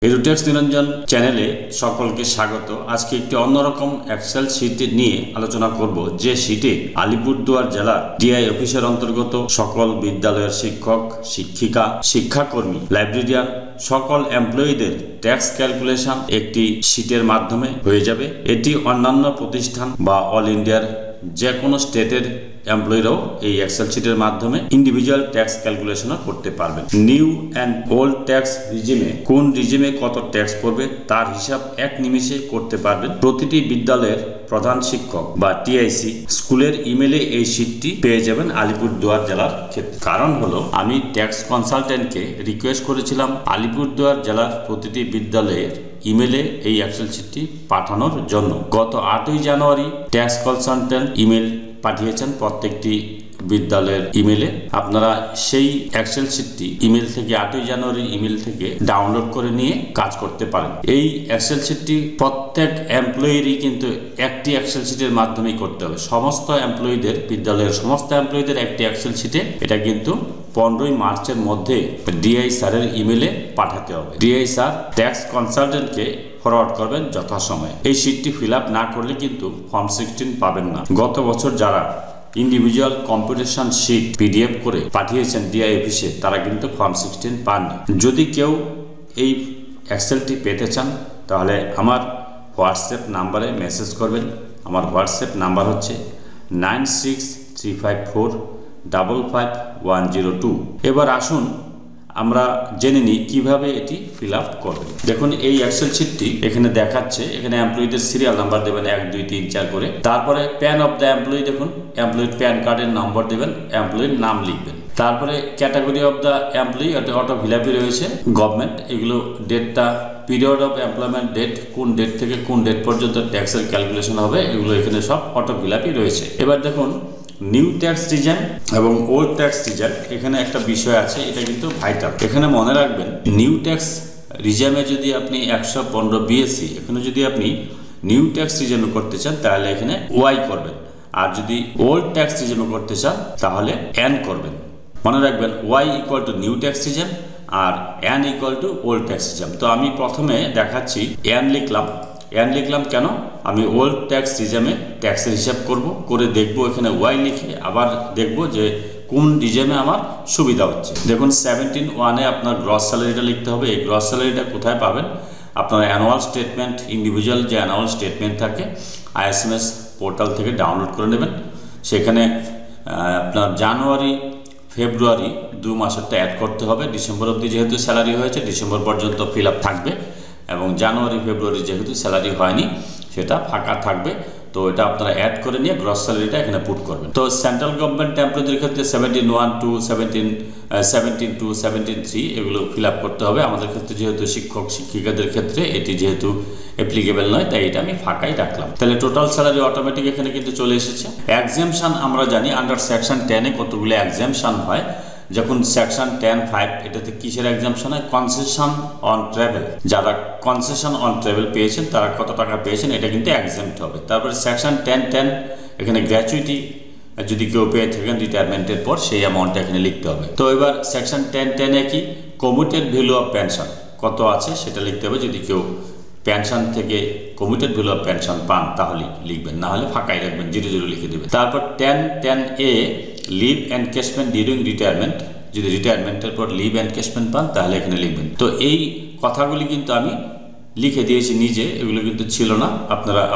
এডুটেক্স নিরঞ্জন চ্যানেলে সকলকে স্বাগত। আজকে একটি অন্যরকম এক্সেল শীট নিয়ে আলোচনা করব, যে শীটে আলিপুরদুয়ার জেলার ডিআই অফিসের অন্তর্গত সকল বিদ্যালয়ের শিক্ষক, শিক্ষিকা, শিক্ষাকর্মী, লাইব্রেরিয়ান সকল এমপ্লয়ীদের ট্যাক্স ক্যালকুলেশন একটি শীটের মাধ্যমে হয়ে যাবে। এটি অন্যান্য প্রতিষ্ঠান বা অল ইন্ডিয়ার যে কোনো স্টেটের এমপ্লয়িরাও এই এক্সেল শীটের মাধ্যমে ইন্ডিভিজুয়াল ট্যাক্স ক্যালকুলেশনও করতে পারবেন। নিউ অ্যান্ড ওল্ড ট্যাক্স রিজিমে কোন রিজিমে কত ট্যাক্স পড়বে তার হিসাব এক নিমিষে করতে পারবেন। প্রতিটি বিদ্যালয়ের প্রধান শিক্ষক বা টিআইসি স্কুলের ইমেলে এই শীটটি পেয়ে যাবেন আলিপুরদুয়ার জেলার ক্ষেত্রে। কারণ হলো, আমি ট্যাক্স কনসালটেন্টকে রিকোয়েস্ট করেছিলাম আলিপুরদুয়ার জেলার প্রতিটি বিদ্যালয়ের ইমেলে এই এক্সেল শীটটি পাঠানোর জন্য। গত 8ই জানুয়ারি ট্যাক্স কনসালটেন্ট ইমেল পাঠিয়েছেন প্রত্যেকটি বিদ্যালয়ের ইমেলে। আপনারা সেই এক্সেল শীটটি ইমেল থেকে 8ই জানুয়ারি ইমেল থেকে ডাউনলোড করে নিয়ে কাজ করতে পারেন। এই এক্সেল শীটটি প্রত্যেক এমপ্লয়িরই কিন্তু একটি এক্সেল শীটের মাধ্যমেই করতে হবে। সমস্ত এমপ্লয়ীদের, বিদ্যালয়ের সমস্ত এমপ্লয়ীদের একটি এক্সেল শীটে এটা কিন্তু 15ই মার্চের মধ্যে ডিআই স্যারের ইমেলে পাঠাতে হবে। ডিআই স্যার ট্যাক্স কনসালটেন্টকে ফরওয়ার্ড করবেন যথাসময়ে। এই শীটটি ফিল আপ না করলে কিন্তু ফর্ম 16 পাবেন না। গত বছর যারা ইন্ডিভিজুয়াল কম্পিটিশন শীট পিডিএফ করে পাঠিয়েছেন ডিআই অফিসে, তারা কিন্তু ফর্ম 16 পাননি। যদি কেউ এই এক্সেলটি পেতে চান তাহলে আমার হোয়াটসঅ্যাপ নাম্বারে মেসেজ করবেন। আমার হোয়াটসঅ্যাপ নাম্বার হচ্ছে 9635455102। এবার আসুন আমরা জেনে নিই কিভাবে এটি ফিল আপ করবেন। দেখুন, এই এক্সেল শীটটি এখানে দেখাচ্ছে। এখানে এমপ্লয়ীদের সিরিয়াল নাম্বার দেবেন 1 2 3 4 করে। তারপরে প্যান অফ দ্য এমপ্লয়ি, দেখুন এমপ্লয়ির প্যান কার্ডের নম্বর দেবেন, এমপ্লয়ির নাম লিখবেন। তারপরে category of the employee, auto ফিলাপি রয়েছে গভর্নমেন্ট। এগুলো ডেটটা, পিরিয়ড অফ এমপ্লয়মেন্ট ডেট, কোন ডেট থেকে কোন ডেট পর্যন্ত ট্যাক্সের ক্যালকুলেশন হবে, এগুলো এখানে সব অটো ফিলাপি রয়েছে। এবার দেখুন, নিউ ট্যাক্স রিজার্ভ এবং ওল্ড ট্যাক্স রিজার্ভ, এখানে একটা বিষয় আছে, এটা কিন্তু ভাইটাল। এখানে মনে রাখবেন, নিউ ট্যাক্স রিজার্ভে যদি আপনি 115 বিএসসি, এখানে যদি আপনি নিউ ট্যাক্স রিজার্ভ করতে চান তাহলে এখানে ওয়াই করবেন, আর যদি ওল্ড ট্যাক্স রিজার্ভ করতে চান তাহলে এন করবেন। মনে রাখবেন, Y equal to new tax reserve আর N equal to old tax reserve. তো আমি প্রথমে দেখাচ্ছি, এন লিখলাম কেন, আমি ওল্ড ট্যাক্স রিজার্ভে ট্যাক্সের হিসাব করে দেখব এখানে ওয়াই লিখে, আবার দেখব যে কোন রিজার্ভে আমার সুবিধা হচ্ছে। দেখুন, 17(1)-এ আপনার গ্রস স্যালারিটা লিখতে হবে। এই গ্রস স্যালারিটা কোথায় পাবেন? আপনার অ্যানুয়াল স্টেটমেন্ট, ইন্ডিভিজুয়াল যে অ্যানুয়াল স্টেটমেন্ট থাকে আইএসএমএস পোর্টাল থেকে ডাউনলোড করে নেবেন। সেখানে আপনার জানুয়ারি ফেব্রুয়ারি 2 মাসেরটা অ্যাড করতে হবে। ডিসেম্বর অবধি যেহেতু স্যালারি হয়েছে, ডিসেম্বর পর্যন্ত ফিল আপ থাকবে, এবং জানুয়ারি ফেব্রুয়ারি যেহেতু স্যালারি হয়নি সেটা ফাঁকা থাকবে। তো এটা আপনারা অ্যাড করে নিয়ে গ্রস স্যালারিটা এখানে পুট করবেন। তো সেন্ট্রাল গভর্নমেন্ট এমপ্লয়ীদের ক্ষেত্রে 17(1) to 17(2) 17(3) এগুলো ফিল আপ করতে হবে। আমাদের ক্ষেত্রে যেহেতু শিক্ষক শিক্ষিকাদের ক্ষেত্রে এটি যেহেতু অ্যাপ্লিকেবল নয়, তাই এটা আমি ফাঁকাই রাখলাম। তাহলে টোটাল স্যালারি অটোমেটিক এখানে কিন্তু চলে এসেছে। এক্সামশন আমরা জানি, আন্ডার সেকশন 10-এ কতগুলো এক্সামশন হয়। যখন সেকশন 10(5) এটাতে কিসের এক্সামশন হয়? Concession on travel. যারা কনসেশন অন ট্রাভেল পেয়েছেন তারা কত টাকা পেয়েছেন এটা কিন্তু এক্সাম্পট হবে। তারপরে সেকশন 10(10) এখানে গ্র্যাচুইটি যদি কেউ পেয়ে থাকেন রিটায়ারমেন্টের পর, সেই অ্যামাউন্টটা এখানে লিখতে হবে। তো এবার সেকশন 10(10)-এ কি কমিউটেড ভ্যালু অফ পেনশন কত আছে সেটা লিখতে হবে। যদি কেউ পেনশন থেকে কমিউটেড ভ্যালু অফ পেনশন পান তাহলে লিখবেন, না হলে ফাঁকাই রাখবেন, 0 লিখে দেবেন। তারপর 10(10)-এ লিভ এনকেশমেন্ট ডিউরিং রিটায়ারমেন্ট, যদি রিটায়ারমেন্টের পর লিভ এনকেশমেন্ট পান তাহলে এখানে লিখবেন। তো এই কথাগুলি কিন্তু আমি লিখে দিয়েছি নিজে, এগুলো কিন্তু ছিল না,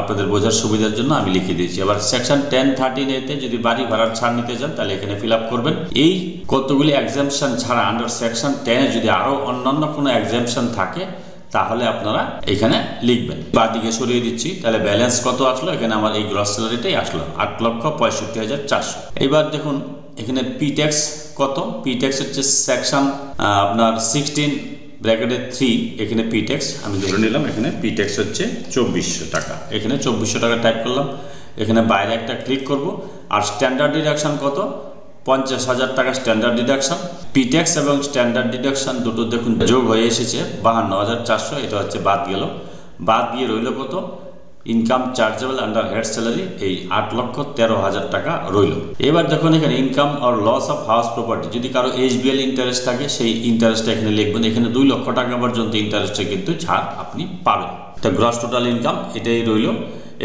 আপনাদের বোঝার সুবিধার জন্য আমি লিখে দিয়েছি। আবার সেকশন 10(13)-এতে যদি বাড়ি ভাড়ার ছাড় নিতে চান তাহলে এখানে ফিল আপ করবেন। এই কতগুলি এক্সামশন ছাড়া আন্ডার সেকশন 10-এ যদি আরও অন্যান্য কোনো এক্সামশন থাকে তাহলে আপনারা এখানে লিখবেন। বাদিকে সরিয়ে দিচ্ছি, তাহলে ব্যালেন্স কত আসলো? এখানে আমার এই গ্রস স্যালারিটাই আসলো 8,65,400। এবার দেখুন এখানে পি ট্যাক্স কত। পি ট্যাক্স হচ্ছে সেকশন আপনার 16(3), এখানে পি ট্যাক্স আমি ধরে নিলাম, এখানে পি ট্যাক্স হচ্ছে 2400 টাকা। এখানে 2400 টাকা টাইপ করলাম, এখানে বাইরে একটা ক্লিক করব। আর স্ট্যান্ডার্ড ডিডাকশন কত? 50,000 টাকা স্ট্যান্ডার্ড ডিডাকশন। পি ট্যাক্স এবং স্ট্যান্ডার্ড ডিডাকশন দুটো দেখুন যোগ হয়ে এসেছে 52,400। এটা হচ্ছে বাদ গেল, বাদ গিয়ে রইল কত? Income chargeable under head salary এই 8,13,000 টাকা রইল। এবার দেখুন এখানে income or loss of house property, যদি কারো HBL ইন্টারেস্ট থাকে সেই ইন্টারেস্টটা এখানে লিখবেন। এখানে 2 লক্ষ টাকা পর্যন্ত ইন্টারেস্টে কিন্তু ছাড় আপনি পাবেন। তো গ্রস টোটাল ইনকাম এটাই রইল।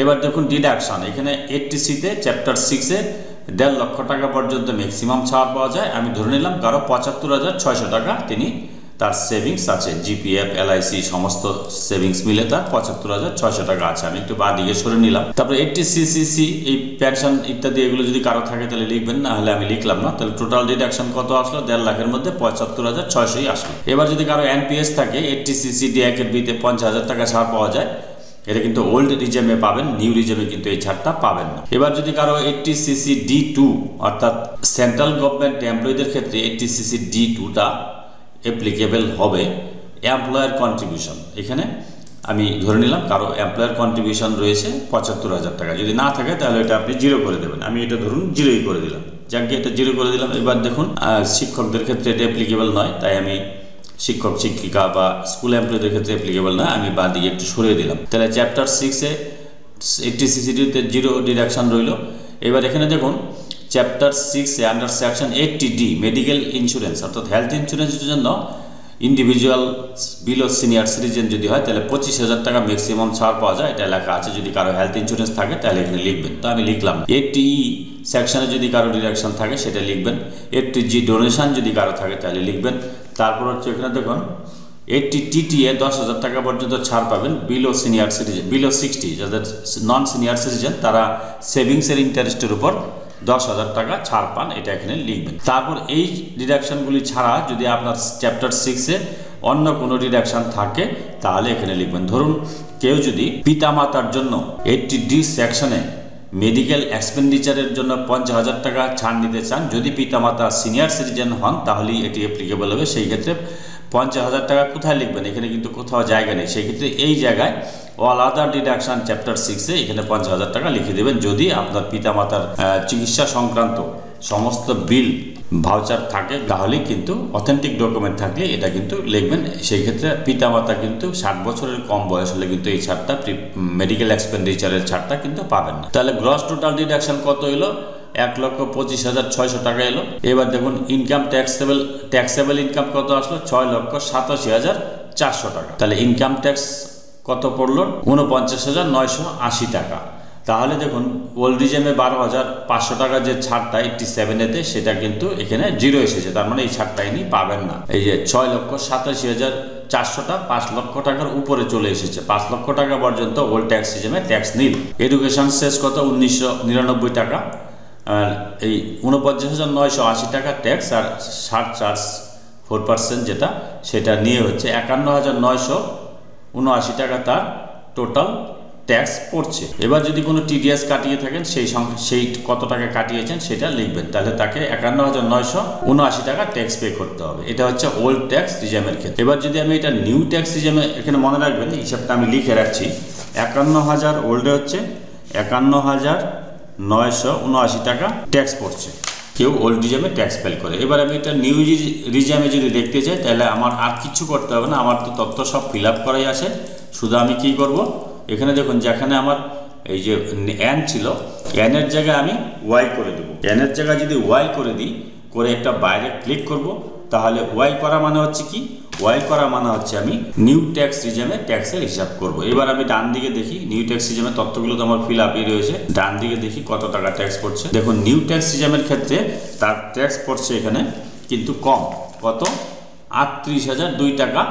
এবার দেখুন ডিডাকশন, এখানে 80C-তে চ্যাপ্টার 6-এ 1.5 লক্ষ টাকা পর্যন্ত ম্যাক্সিমাম ছাড় পাওয়া যায়। আমি ধরে নিলাম কারো 75,600 টাকা তিনি তার সেভিংস আছে, GPF LIC সমস্ত সেভিংস মিলে তার 75,600 টাকা আছে। আমি একটু বাঁ দিকে সরে নিলাম। তারপরে 80CCC এই পেনশন ইত্যাদি এগুলো যদি কারো থাকে তাহলে লিখবেন, না হলে আমি লিখলাম না। তাহলে টোটাল ডিডাকশন কত আসলো? 1.5 লাখের মধ্যে 75,600ই আসলো। এবার যদি কারো NPS থাকে 80CC D1-B-তে 50,000 টাকা ছাড় পাওয়া যায়। এটা কিন্তু ওল্ড রিজেমে পাবেন, নিউ রিজেমে কিন্তু এই ছাড়টা পাবেন না। এবার যদি কারো 80CC D2 অর্থাৎ সেন্ট্রাল গভর্নমেন্ট এমপ্লয়ীদের ক্ষেত্রে 80CC D2টা অ্যাপ্লিকেবল হবে এমপ্লয়ার কন্ট্রিবিউশন। এখানে আমি ধরে নিলাম কারো এমপ্লয়ার কন্ট্রিবিউশন রয়েছে 75,000 টাকা, যদি না থাকে তাহলে এটা আপনি 0 করে দেবেন। আমি এটা ধরুন 0ই করে দিলাম, যাকে এটা 0 করে দিলাম। এবার দেখুন শিক্ষকদের ক্ষেত্রে এটা অ্যাপ্লিকেবল নয়, তাই আমি শিক্ষক শিক্ষিকা বা স্কুল এমপ্লয়ীদের ক্ষেত্রে অ্যাপ্লিকেবল নয়, আমি বাঁ দিকে একটু সরিয়ে দিলাম। তাহলে চ্যাপ্টার 6-এ 80CC-তে 0 ডিডাকশন রইল। এবার এখানে দেখুন চ্যাপ্টার 6-এ under section 80D medical insurance অর্থাৎ হেলথ ইন্স্যুরেন্সের জন্য ইন্ডিভিজুয়াল বিলো সিনিয়র সিটিজেন যদি হয় তাহলে 25,000 টাকা ম্যাক্সিমাম ছাড় পাওয়া যায়, এটা লেখা আছে। যদি কারো হেলথ ইন্স্যুরেন্স থাকে তাহলে এখানে লিখবেন। তো আমি লিখলাম 80E সেকশনে যদি কারো ডিডাকশন থাকে সেটা লিখবেন। 80G ডোনেশন যদি কারো থাকে তাহলে লিখবেন। তারপর হচ্ছে এখানে দেখুন 80TTA 10,000 টাকা পর্যন্ত ছাড় পাবেন বিলো সিনিয়র সিটিজেন, বিলো 60 যাদের নন সিনিয়র সিটিজেন তারা সেভিংসের ইন্টারেস্টের উপর 10,000 টাকা ছাড় পান, এটা এখানে লিখবেন। তারপর এই ডিডাকশনগুলি ছাড়া যদি আপনার চ্যাপ্টার 6-এ অন্য কোনো ডিডাকশন থাকে তাহলে এখানে লিখবেন। ধরুন কেউ যদি পিতামাতার জন্য 80D সেকশনে মেডিকেল এক্সপেন্ডিচারের জন্য 50,000 টাকা ছাড় নিতে চান, যদি পিতামাতা সিনিয়র সিটিজেন হন তাহলেই এটি অ্যাপ্লিকেবল হবে। সেই ক্ষেত্রে 50,000 টাকা কোথায় লিখবেন? এখানে কিন্তু কোথাও জায়গা নেই। সেই ক্ষেত্রে এই জায়গায় অল আদার ডিডাকশন চ্যাপ্টার 6-এ এখানে 50,000 টাকা লিখে দেবেন। যদি আপনার পিতামাতার চিকিৎসা সংক্রান্ত সমস্ত বিল ভাউচার থাকে তাহলেই কিন্তু অথেন্টিক ডকুমেন্ট থাকলে এটা কিন্তু লিখবেন। সেই ক্ষেত্রে পিতামাতা কিন্তু 60 বছরের কম বয়স হলে কিন্তু এই ছাড়টা মেডিকেল এক্সপেন্ডিচারের ছাড়টা কিন্তু পাবেন না। তাহলে গ্রস টোটাল ডিডাকশন কত এলো? 1,25,600 টাকা এলো। এবার দেখুন ইনকাম ট্যাক্সেবল ইনকাম কত আসলো? 6,87,400 টাকা। তাহলে ইনকাম ট্যাক্স কত পড়লো? 49,980 টাকা। তাহলে দেখুন ওল্ড রিজেমে 12,500 টাকা যে ছাড়টা 87-এতে সেটা কিন্তু এখানে 0 এসেছে, তার মানে এই ছাড়টা ইনি পাবেন না। এই যে 6,87,400টা 5 লক্ষ টাকার উপরে চলে এসেছে। 5 লক্ষ টাকা পর্যন্ত ওল্ড ট্যাক্স রিজেমে ট্যাক্স নিল। এডুকেশন শেষ কত? 1,999 টাকা। আর এই 49,980 টাকা ট্যাক্স আর সারচার্জ 4% যেটা সেটা নিয়ে হচ্ছে 51,979 টাকা তার টোটাল ট্যাক্স পড়ছে। এবার যদি কোনো TDS কাটিয়ে থাকেন সেই কত টাকা কাটিয়েছেন সেটা লিখবেন। তাহলে তাকে 51,979 টাকা ট্যাক্স পে করতে হবে। এটা হচ্ছে ওল্ড ট্যাক্স রিজেমের ক্ষেত্রে। এবার যদি আমি এটা নিউ ট্যাক্স রিজেমে, এখানে মনে রাখবেন হিসাবটা আমি লিখে রাখছি। 51,000 ওল্ডে হচ্ছে 51,979 টাকা ট্যাক্স পড়ছে কেউ ওল্ড রিজেমে ট্যাক্স ফাইল করে। এবার আমি এটা নিউ রিজেমে যদি দেখতে চাই তাহলে আমার আর কিছু করতে হবে না, আমার তো তথ্য সব ফিল আপ করাই আছে। শুধু আমি কি করব, এখানে দেখুন যেখানে আমার এই যে N ছিল, N এর জায়গায় আমি Y করে দেবো। N এর জায়গায় যদি Y করে দিই, করে একটা বাইরে ক্লিক করব, তাহলে Y করা মানে হচ্ছে কি? Y করা মানে হচ্ছে আমি নিউ ট্যাক্স রিজেমে ট্যাক্সের হিসাব করব। এবার আমি ডান দিকে দেখি, নিউ ট্যাক্স রিজেমের তথ্যগুলো তো আমার ফিল আপই রয়েছে। ডান দিকে দেখি কত টাকা ট্যাক্স পড়ছে। দেখুন নিউ ট্যাক্স রিজেমের ক্ষেত্রে তার ট্যাক্স পড়ছে এখানে কিন্তু কম, কত? 38,002 টাকা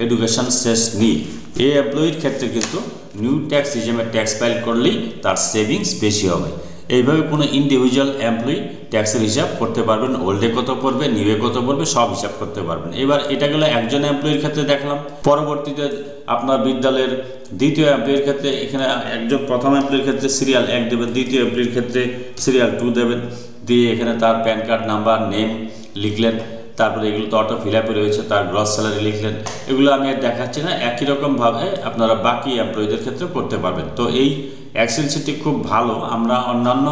এডুকেশন শেষ নিয়ে। এই এমপ্লয়ির ক্ষেত্রে কিন্তু নিউ ট্যাক্স রিজেমে ট্যাক্স ফাইল করলেই তার সেভিংস বেশি হবে। এইভাবে কোনো ইন্ডিভিজুয়াল এমপ্লয়ি ট্যাক্সের হিসাব করতে পারবেন। ওল্ডে কত পড়বে, নিউয়ে কত পড়বে, সব হিসাব করতে পারবেন। এবার এটা গেলে একজন এমপ্লয়ির ক্ষেত্রে দেখলাম। পরবর্তীতে আপনার বিদ্যালয়ের দ্বিতীয় এমপ্লয়ির ক্ষেত্রে এখানে একজন প্রথম এমপ্লয়ির ক্ষেত্রে সিরিয়াল 1 দেবেন, দ্বিতীয় এমপ্লয়ির ক্ষেত্রে সিরিয়াল 2 দেবেন, দিয়ে এখানে তার প্যান কার্ড নাম্বার, নেম লিখলেন। তারপরে এগুলো তো অটো ফিল আপে রয়েছে, তার গ্রস স্যালারি লিখলেন। এগুলো আমি আর দেখাচ্ছি না, একই রকমভাবে আপনারা বাকি এমপ্লয়ীদের ক্ষেত্রে করতে পারবেন। তো এই এক্সেল শিটটি খুব ভালো। আমরা অন্যান্য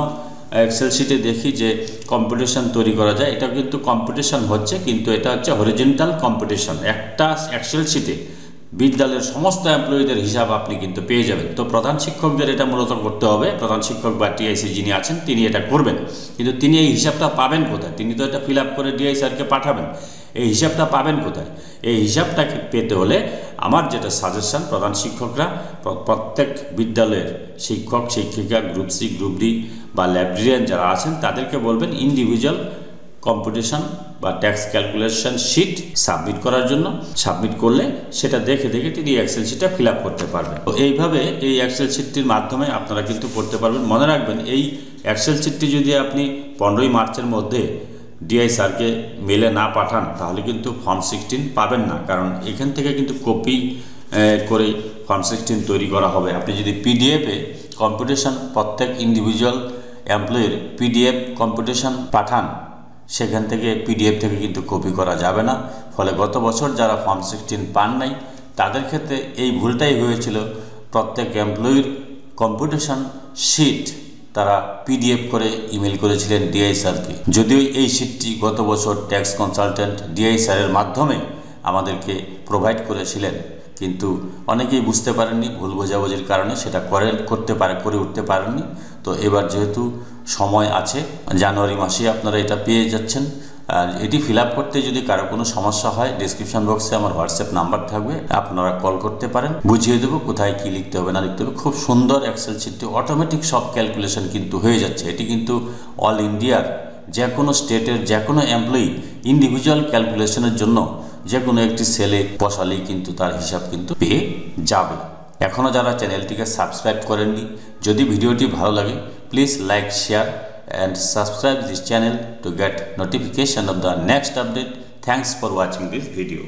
এক্সেল শিটে দেখি যে কম্পিটিশন তৈরি করা যায়, এটা কিন্তু কম্পিটিশন হচ্ছে, কিন্তু এটা হচ্ছে হরিজন্টাল কম্পিটিশন। একটা এক্সেল শিটে বিদ্যালয়ের সমস্ত এমপ্লয়ীদের হিসাব আপনি কিন্তু পেয়ে যাবেন। তো প্রধান শিক্ষকদের এটা মূলত করতে হবে, প্রধান শিক্ষক বা টিআইসি যিনি আছেন তিনি এটা করবেন, কিন্তু তিনি এই হিসাবটা পাবেন কোথায়? তিনি তো এটা ফিল আপ করে ডিআই স্যারকে পাঠাবেন, এই হিসাবটা পাবেন কোথায়? এই হিসাবটাকে পেতে হলে আমার যেটা সাজেশন, প্রধান শিক্ষকরা প্রত্যেক বিদ্যালয়ের শিক্ষক শিক্ষিকা গ্রুপ সি গ্রুপ ডি বা লাইব্রেরিয়ান যারা আছেন তাদেরকে বলবেন ইন্ডিভিজুয়াল কম্পিটিশন বা ট্যাক্স ক্যালকুলেশন শিট সাবমিট করার জন্য। সাবমিট করলে সেটা দেখে দেখে তিনি এক্সেল শিটটা ফিল আপ করতে পারবেন। তো এইভাবে এই এক্সেল শিটটির মাধ্যমে আপনারা কিন্তু করতে পারবেন। মনে রাখবেন, এই এক্সেল শিটটি যদি আপনি 15ই মার্চের মধ্যে ডিআই স্যারকে মেলে না পাঠান তাহলে কিন্তু ফর্ম 16 পাবেন না, কারণ এখান থেকে কিন্তু কপি করে ফর্ম 16 তৈরি করা হবে। আপনি যদি পিডিএফে কম্পিটিশন প্রত্যেক ইন্ডিভিজুয়াল এমপ্লয়ির পিডিএফ কম্পিটিশন পাঠান, সেখান থেকে পিডিএফ থেকে কিন্তু কপি করা যাবে না। ফলে গত বছর যারা ফর্ম 16 পান নাই তাদের ক্ষেত্রে এই ভুলটাই হয়েছিল, প্রত্যেক এমপ্লয়ির কম্পিটিশন শিট তারা পিডিএফ করে ইমেল করেছিলেন ডিআই স্যারকে। যদিও এই শিটটি গত বছর ট্যাক্স কনসালটেন্ট ডিআই স্যারের মাধ্যমে আমাদেরকে প্রোভাইড করেছিলেন, কিন্তু অনেকেই বুঝতে পারেননি, ভুল বোঝাবুঝির কারণে সেটা করে উঠতে পারেননি। তো এবার যেহেতু সময় আছে, জানুয়ারি মাসে আপনারা এটা পেয়ে যাচ্ছেন। আর এটি ফিল আপ করতে যদি কারো কোনো সমস্যা হয়, ডিসক্রিপশন বক্সে আমার হোয়াটসঅ্যাপ নাম্বার থাকবে, আপনারা কল করতে পারেন, বুঝিয়ে দেবো কোথায় কি লিখতে হবে না লিখতে হবে। খুব সুন্দর এক্সেল শিটটি, অটোমেটিক সব ক্যালকুলেশন কিন্তু হয়ে যাচ্ছে। এটি কিন্তু অল ইন্ডিয়ার যে কোনো স্টেটের যে কোনো এমপ্লয়ি ইন্ডিভিজুয়াল ক্যালকুলেশনের জন্য যে কোনো একটি সেলে বসালেই কিন্তু তার হিসাব কিন্তু পেয়ে যাবে। এখনও যারা চ্যানেলটিকে সাবস্ক্রাইব করেননি, যদি ভিডিওটি ভালো লাগে please like, share and subscribe this channel to get notification of the next update. Thanks for watching this video.